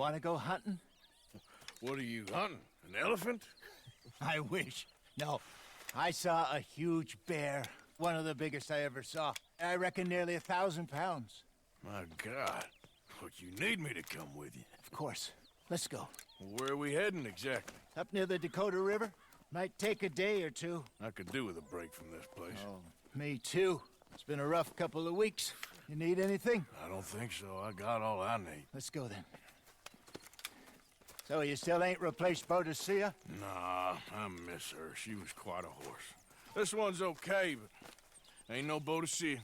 Want to go hunting? What are you hunting? An elephant? I wish. No, I saw a huge bear. One of the biggest I ever saw. I reckon nearly 1,000 pounds. My God. Look, you need me to come with you. Of course. Let's go. Where are we heading exactly? Up near the Dakota River. Might take a day or two. I could do with a break from this place. Oh, me too. It's been a rough couple of weeks. You need anything? I don't think so. I got all I need. Let's go then. So you still ain't replaced Boadicea? Nah, I miss her. She was quite a horse. This one's okay, but ain't no Boadicea.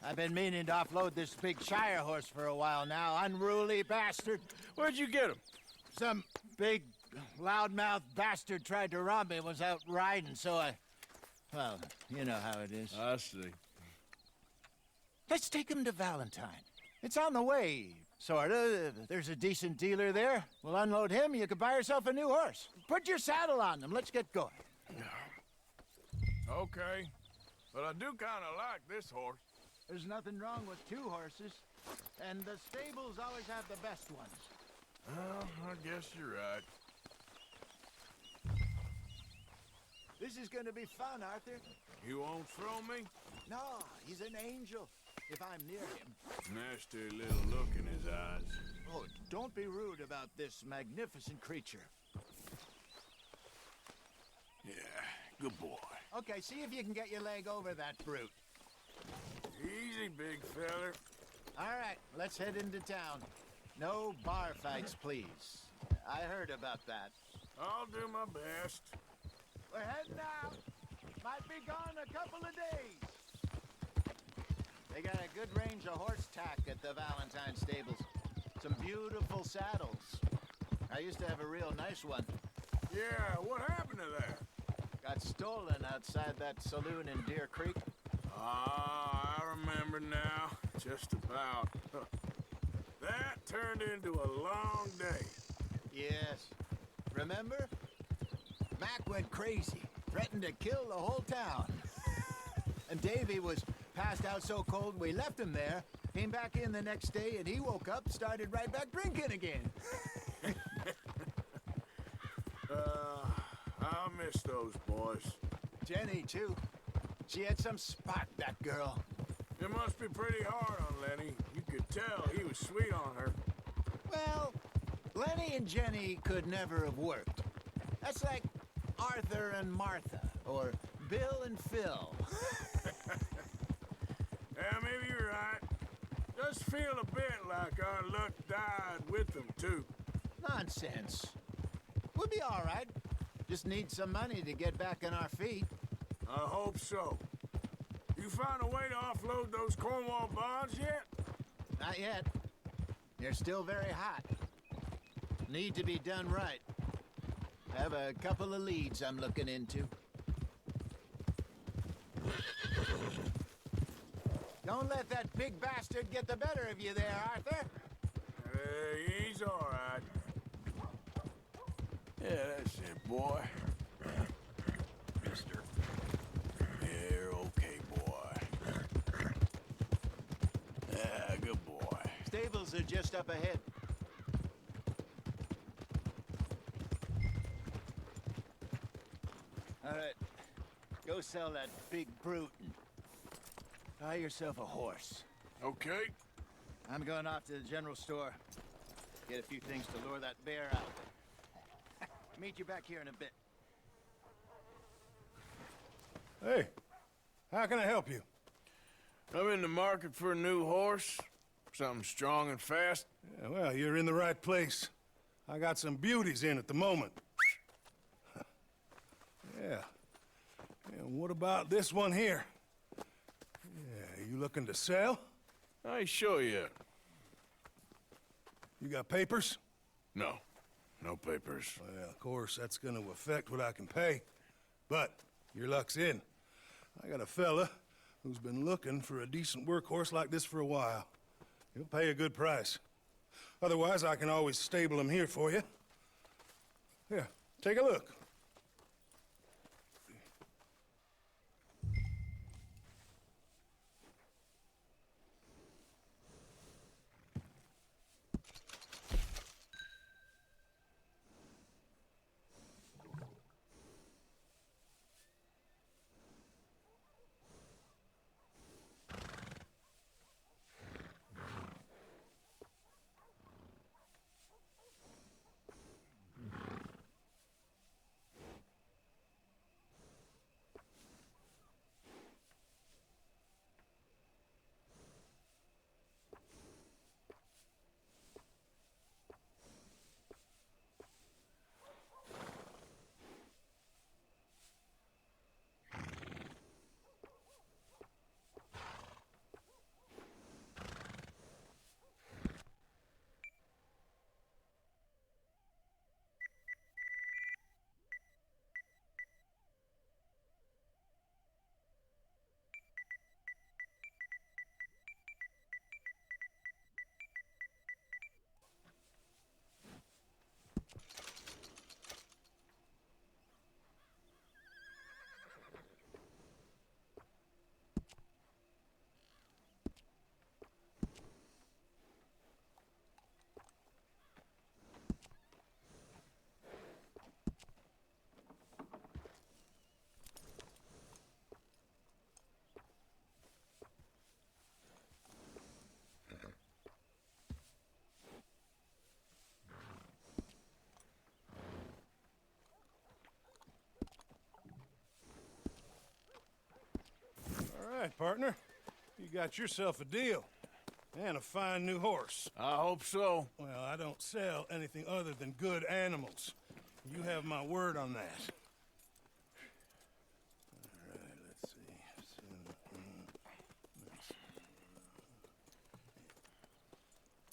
I've been meaning to offload this big Shire horse for a while now. Unruly bastard. Where'd you get him? Some big, loudmouth bastard tried to rob me and was out riding, so I... Well, you know how it is. I see. Let's take him to Valentine. It's on the way, sorta. There's a decent dealer there. We'll unload him, you could buy yourself a new horse. Put your saddle on him, let's get going. Okay, but I do kind of like this horse. There's nothing wrong with two horses, and the stables always have the best ones. Well, I guess you're right. This is gonna be fun, Arthur. You won't throw me? No, he's an angel, if I'm near him. Nasty little look in his eyes. Oh, don't be rude about this magnificent creature. Yeah, good boy. Okay, see if you can get your leg over that brute. Easy, big feller. All right, let's head into town. No bar fights, please. I heard about that. I'll do my best. We're heading out. Might be gone a couple of days. They got a good range of horse tack at the Valentine stables. Some beautiful saddles. I used to have a real nice one. Yeah, what happened to that? Got stolen outside that saloon in Deer Creek. Ah, I remember now. Just about. That turned into a long day. Yes. Remember? Mac went crazy, threatened to kill the whole town. And Davy was passed out so cold we left him there, came back in the next day, and he woke up, started right back drinking again. I miss those boys. Jenny, too. She had some spark, that girl. It must be pretty hard on Lenny. You could tell he was sweet on her. Well, Lenny and Jenny could never have worked. That's like Arthur and Martha, or Bill and Phil. Yeah, maybe you're right. Does feel a bit like our luck died with them, too. Nonsense. We'll be all right. Just need some money to get back on our feet. I hope so. You found a way to offload those Cornwall bonds yet? Not yet. They're still very hot. Need to be done right. Have a couple of leads I'm looking into. Don't let that big bastard get the better of you there, Arthur. He's all right. Yeah, that's it, boy. Mister. You're okay, boy. Yeah, good boy. Stables are just up ahead. All right, go sell that big brute and buy yourself a horse. Okay. I'm going off to the general store. Get a few things to lure that bear out. Meet you back here in a bit. Hey, how can I help you? I'm in the market for a new horse. Something strong and fast. Yeah, well, you're in the right place. I got some beauties in at the moment. Yeah. And what about this one here? Yeah, you looking to sell? I ain't sure yet. You got papers? No. No papers. Well, of course, that's gonna affect what I can pay. But your luck's in. I got a fella who's been looking for a decent workhorse like this for a while. He'll pay a good price. Otherwise, I can always stable him here for you. Here, take a look. partner. You got yourself a deal. And a fine new horse. I hope so. Well, I don't sell anything other than good animals. You have my word on that. All right, let's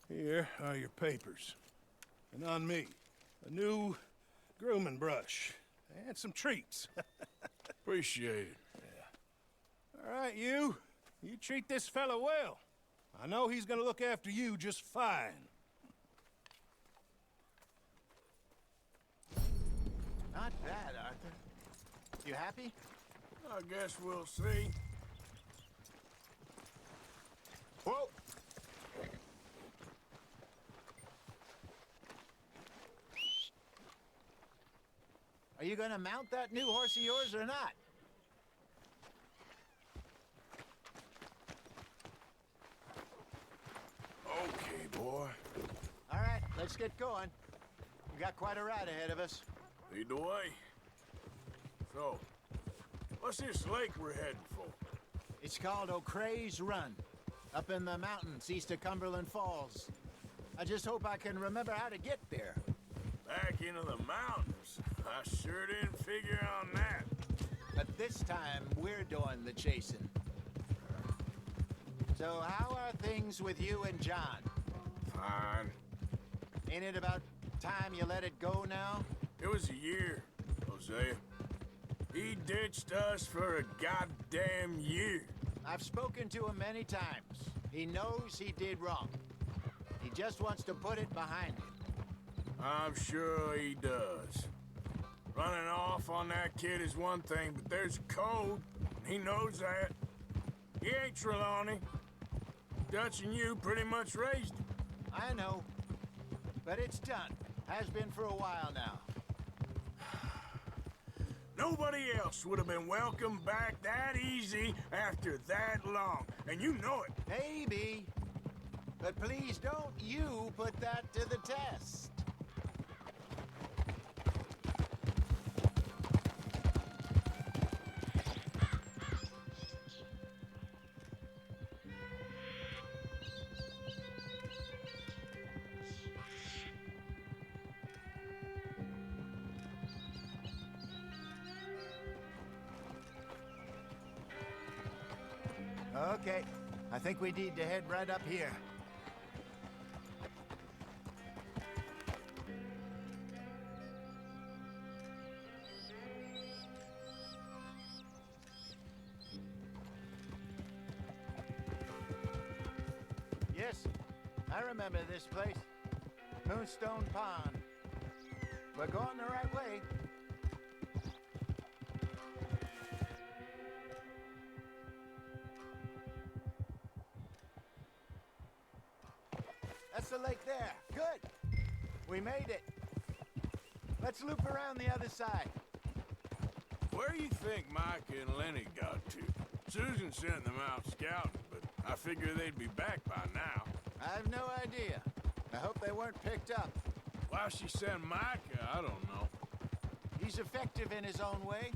see. Here are your papers. And on me, a new grooming brush. And some treats. Appreciate it. All right, you treat this fella well. I know he's gonna look after you just fine. Not bad, Arthur. You happy? I guess we'll see. Whoa! Are you gonna mount that new horse of yours or not? Okay, boy. All right, let's get going. We got quite a ride ahead of us. Lead the way. So, what's this lake we're heading for? It's called O'Creagh's Run, up in the mountains east of Cumberland Falls. I just hope I can remember how to get there. Back into the mountains. I sure didn't figure on that. But this time, we're doing the chasing. So how are things with you and John? Fine. Ain't it about time you let it go now? It was a year, Hosea. He ditched us for a goddamn year. I've spoken to him many times. He knows he did wrong. He just wants to put it behind him. I'm sure he does. Running off on that kid is one thing, but there's a code, and he knows that. He ain't Trelawney. Dutch and you pretty much raised him. I know. But it's done. Has been for a while now. Nobody else would have been welcomed back that easy after that long, and you know it. Maybe. But please don't you put that to the test. Okay, I think we need to head right up here. Yes, I remember this place. Moonstone Pond. We're going the right way. That's the lake there. Good. We made it. Let's loop around the other side. Where do you think Mike and Linde got to? Susan sent them out scouting, but I figure they'd be back by now. I have no idea. I hope they weren't picked up. Why she sent Mike, I don't know. He's effective in his own way.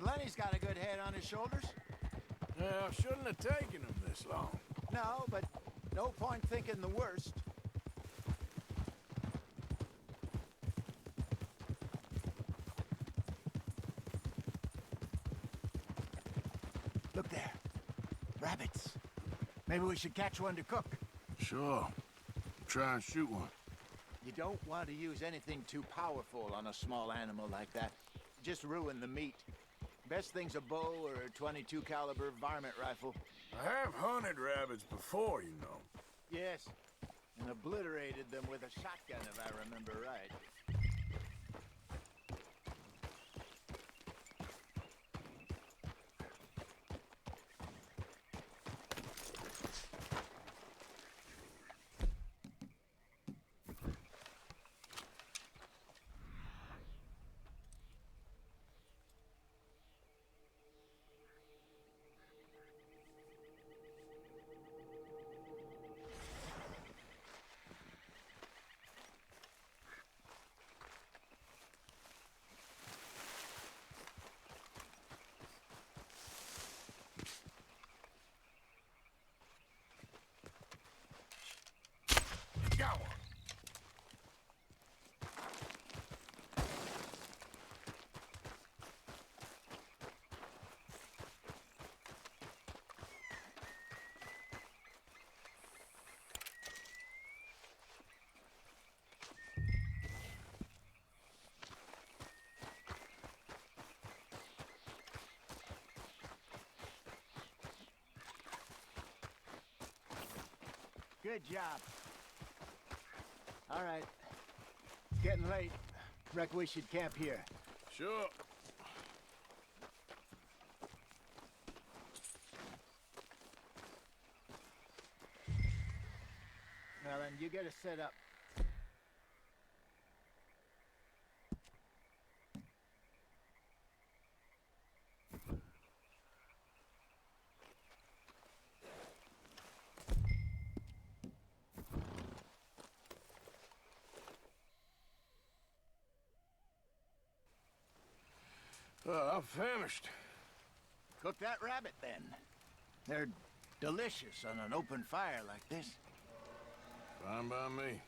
Lenny's got a good head on his shoulders. Well, shouldn't have taken him this long. No, but no point thinking the worst. Look there. Rabbits. Maybe we should catch one to cook. Sure. Try and shoot one. You don't want to use anything too powerful on a small animal like that. Just ruin the meat. Best thing's a bow or a .22 caliber varmint rifle. I have hunted rabbits before, you know. Yes, and obliterated them with a shotgun, if I remember right. Good job. All right. It's getting late. Reckon we should camp here. Sure. Well, then you get us set up. I'm famished. Cook that rabbit, then. They're delicious on an open fire like this. Fine by me.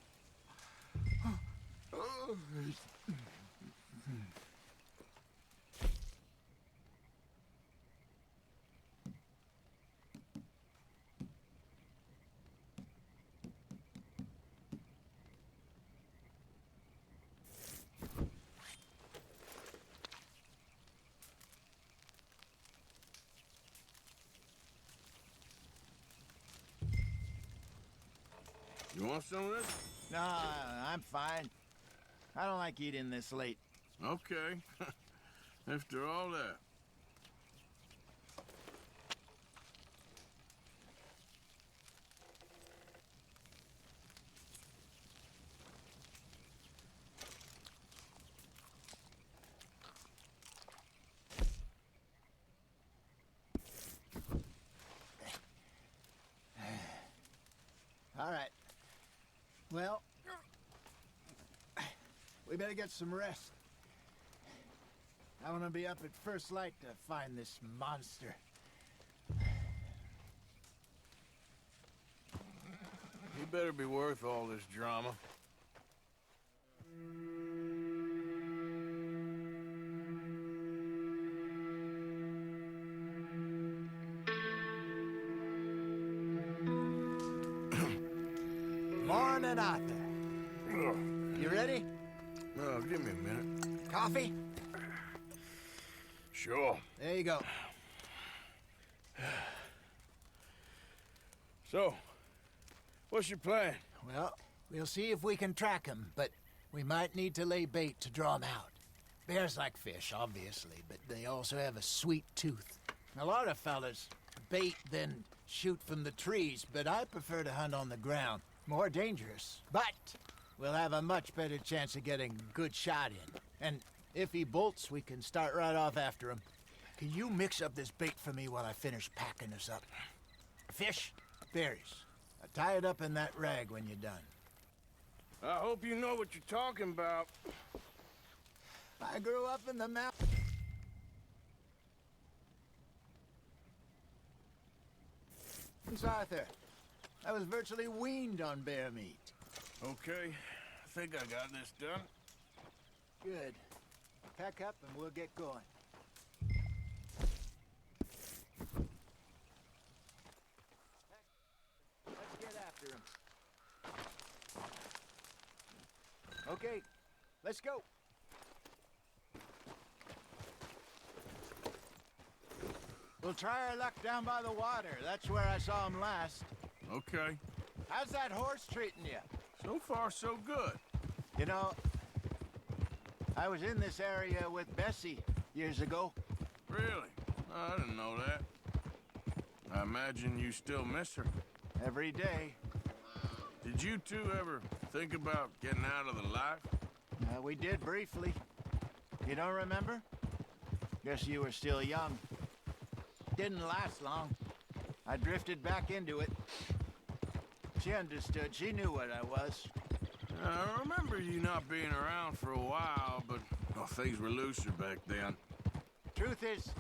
You want some of this? No, I'm fine. I don't like eating this late. Okay. After all that. All right. Well, we better get some rest. I want to be up at first light to find this monster. You better be worth all this drama. Morning, Arthur. You ready? No, give me a minute. Coffee? Sure. There you go. So, what's your plan? Well, we'll see if we can track him, but we might need to lay bait to draw him out. Bears like fish, obviously, but they also have a sweet tooth. A lot of fellas bait, then shoot from the trees, but I prefer to hunt on the ground. More dangerous, but we'll have a much better chance of getting a good shot in. And if he bolts, we can start right off after him. Can you mix up this bait for me while I finish packing this up? Fish, berries. Tie it up in that rag when you're done. I hope you know what you're talking about. I grew up in the mountains. Arthur, I was virtually weaned on bear meat. Okay, I think I got this done. Good. Pack up and we'll get going. Let's get after him. Okay, let's go. We'll try our luck down by the water. That's where I saw him last. Okay. How's that horse treating you? So far, so good. You know, I was in this area with Bessie years ago. Really? I didn't know that. I imagine you still miss her. Every day. Did you two ever think about getting out of the life? We did briefly. You don't remember? Guess you were still young. Didn't last long. I drifted back into it. She understood. She knew what I was. I remember you not being around for a while, but things were looser back then. Truth is,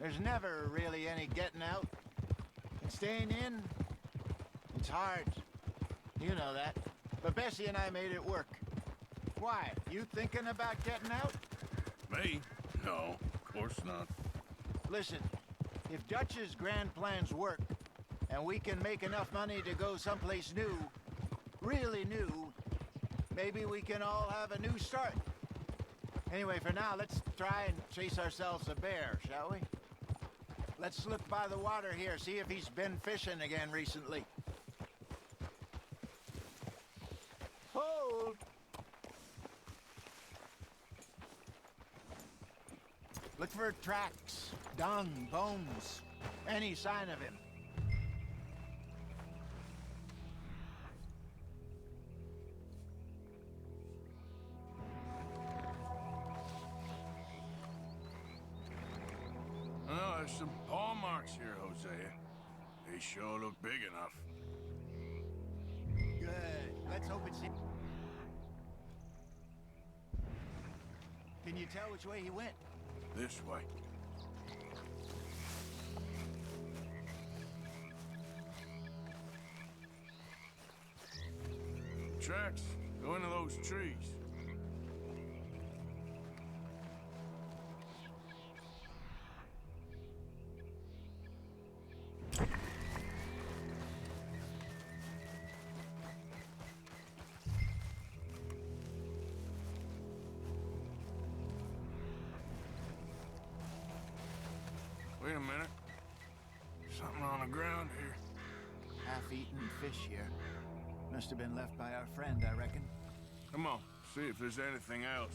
there's never really any getting out. And staying in, it's hard. You know that. But Bessie and I made it work. Why? You thinking about getting out? Me? No, of course not. Listen, if Dutch's grand plans work, and we can make enough money to go someplace new, really new, maybe we can all have a new start. Anyway, for now, let's try and chase ourselves a bear, shall we? Let's look by the water here, see if he's been fishing again recently. Look for tracks, dung, bones, any sign of him. Well, there's some paw marks here, Hosea. They sure look big enough. Good. Let's hope it's him. Can you tell which way he went? This way. Tracks go into those trees. Wait a minute. Something on the ground here. Half-eaten fish here. Must have been left by our friend, I reckon. Come on, see if there's anything else.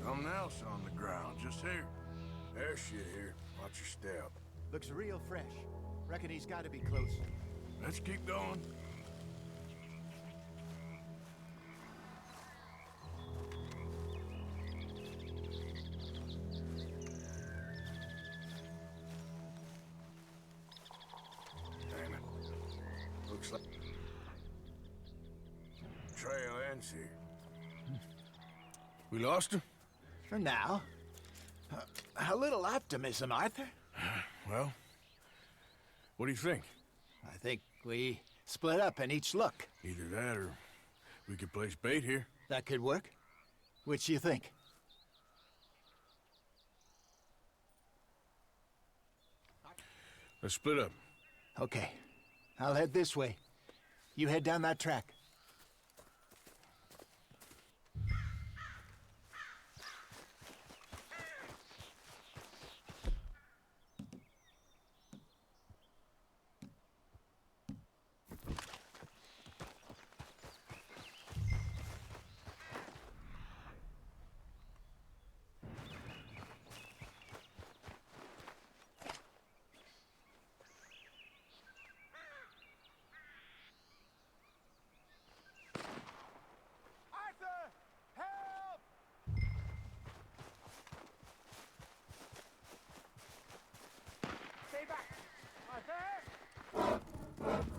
Something else on the ground, just here. There's shit here. Watch your step. Looks real fresh. Reckon he's got to be close. Let's keep going. Damn it. Looks like trail ends here. We lost him? For now. A little optimism, Arthur. Well, what do you think? I think we split up and each look. Either that or we could place bait here. That could work. Which you think? Let's split up. Okay. I'll head this way. You head down that track.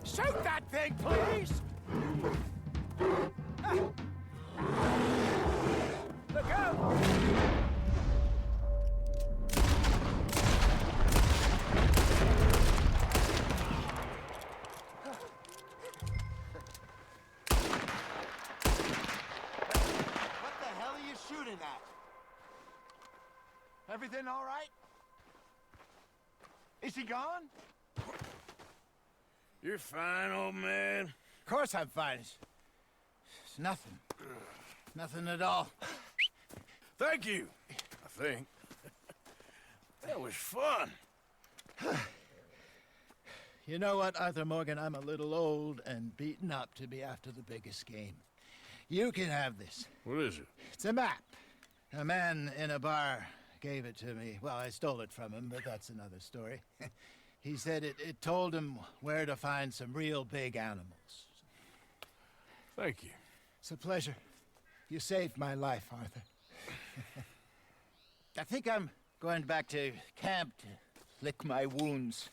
Shoot that thing, please! Look out! What the hell are you shooting at? Everything all right? Is he gone? You're fine, old man. Of course I'm fine. It's nothing. Nothing at all. Thank you, I think. That was fun. You know what, Arthur Morgan? I'm a little old and beaten up to be after the biggest game. You can have this. What is it? It's a map. A man in a bar gave it to me. Well, I stole it from him, but that's another story. He said it told him where to find some real big animals. Thank you. It's a pleasure. You saved my life, Arthur. I think I'm going back to camp to lick my wounds.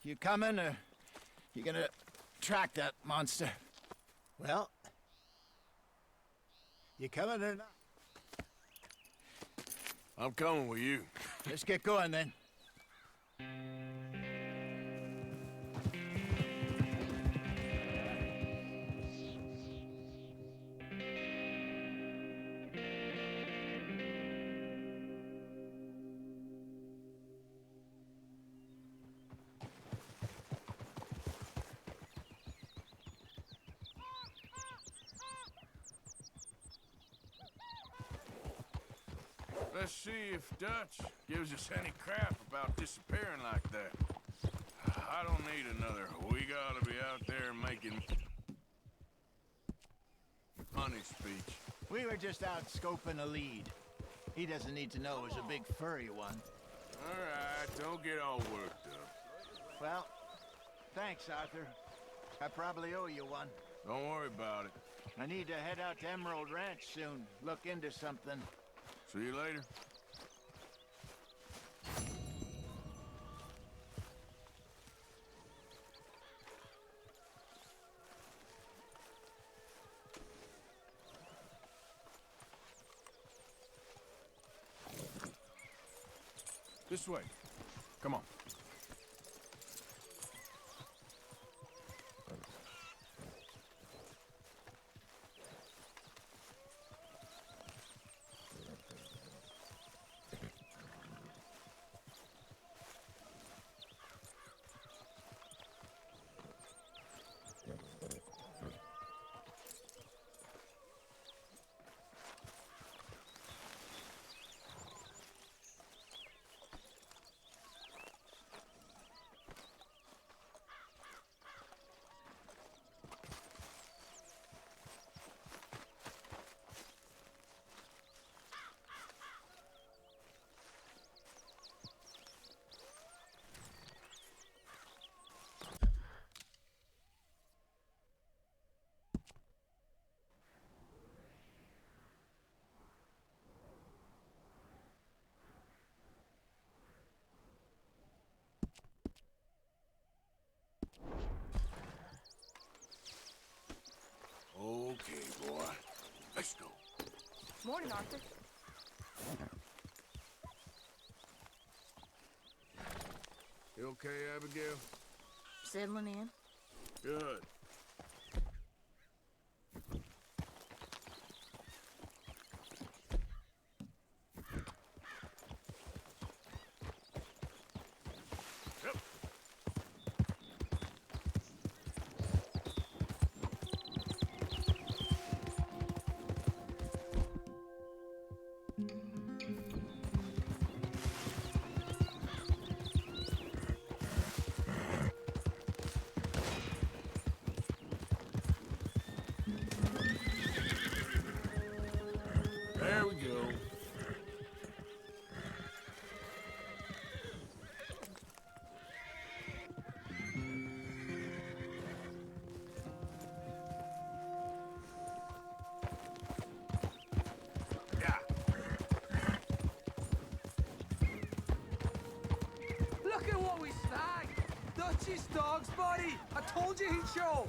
You coming, or you gonna track that monster? Well, you coming or not? I'm coming with you. Let's get going, then. Let's see if Dutch gives us any crap about disappearing like that. I don't need another. We gotta be out there making money speech. We were just out scoping a lead. He doesn't need to know it was a big furry one. All right, don't get all worked up. Well, thanks, Arthur. I probably owe you one. Don't worry about it. I need to head out to Emerald Ranch soon. Look into something. See you later. This way. Come on. Okay, boy. Let's go. Morning, Arthur. You okay, Abigail? Settling in. Good. Yep. There we go. Yeah. Look at what we snagged! Dutchie's dogs, buddy! I told you he'd show!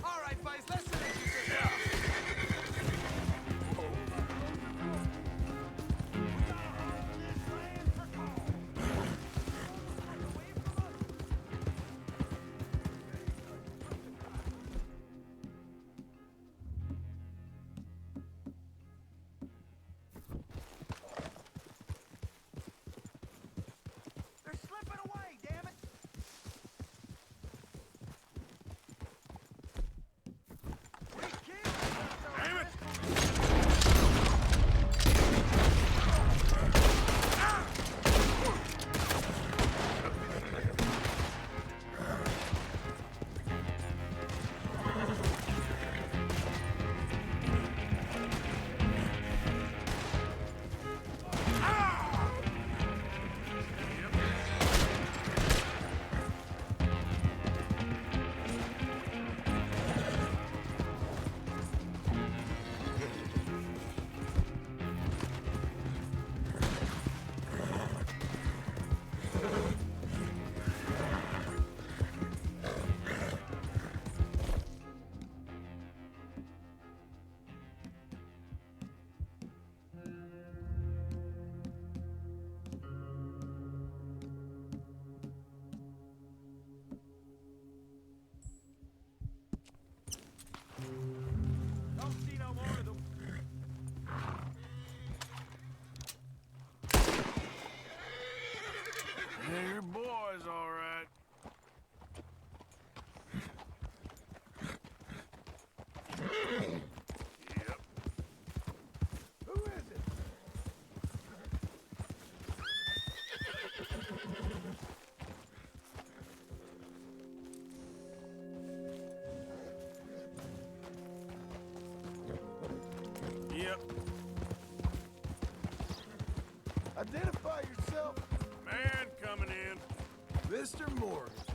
Alright, boys, let's finish this. Yeah. They're slipping away, damn it! Yep. Identify yourself. Man coming in. Mr. Morgan.